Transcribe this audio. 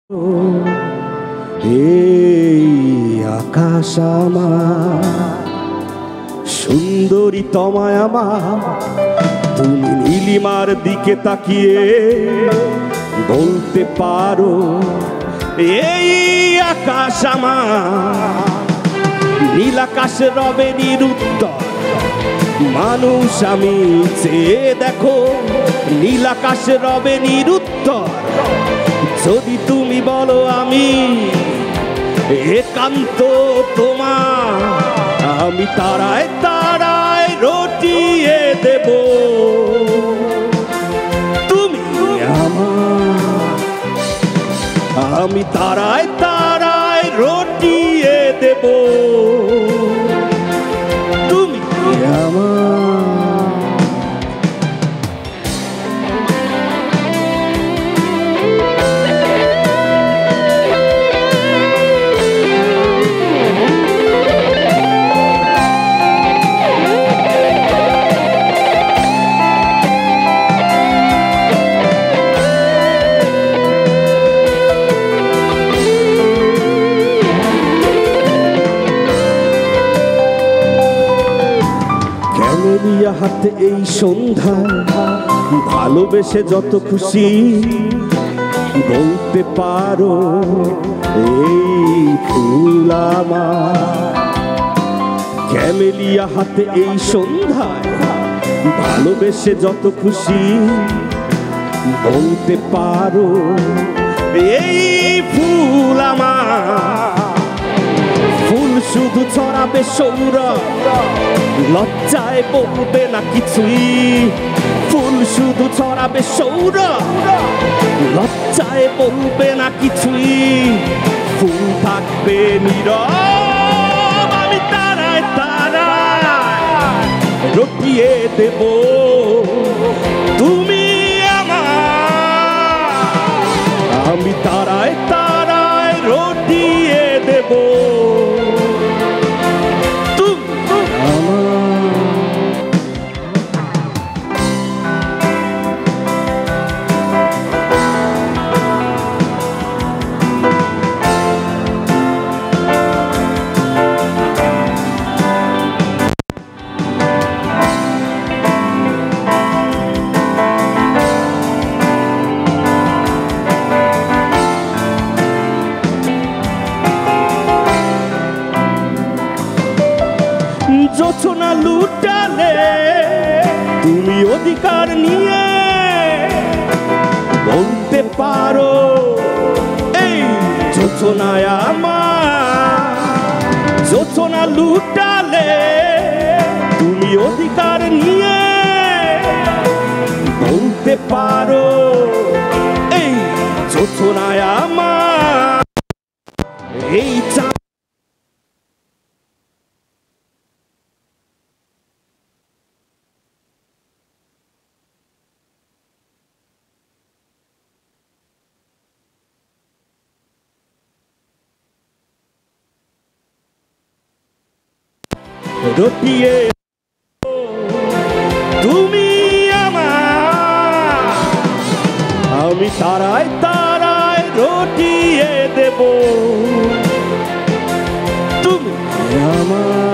এই আকাশ আমার সুন্দরী তোমায় আমার, তুমি নীলিমার দিকে তাকিয়ে বলতে পারো এই আকাশ আমার। নীল আকাশে রবে নিরুত্তর মানুষ আমি, চেয়ে দেখো নীল আকাশে রবে নিরুত্তর। যদি তুমি বলো আমি একান্ত তোমার, আমি তারায় তারায় রটিয়ে দেব। তুমি আমার, আমি তারায় তারায় রটিয়ে দেব। তুমি আমার। ক্যামেলিয়া হাতে এই সন্ধ্যায় ভালোবেসে যত খুশি বলতে পারো এই ফুল আমার। ক্যামেলিয়া হাতে এই সন্ধ্যায় ভালোবেসে যত খুশি বলতে পারো এই ফুল আমার। ফুল শুধু ছড়াবে সৌরভ, লজ্জায় বলবে না কিছুই। ফুল শুধু ছড়াবে সৌরভ, লজ্জায় বলবে না কিছুই। ফুল থাকবে নীরব, আমি তারায় তারায় রটিয়ে দেব। তুমি আমার, আমি তারায় তারায় রটিয়ে দেব। যোচনা লুটালে তুমি অধিকার নিয়ে বলতে পারো এই যোচনায় আমার। যোচনা লুটালে তুমি অধিকার নিয়ে বলতে পারো এই যোচনায় আমার। এই রটিয়ে তুমি আমার, আমি তারায় তারায় রটিয়ে দেব। তুমি আমার।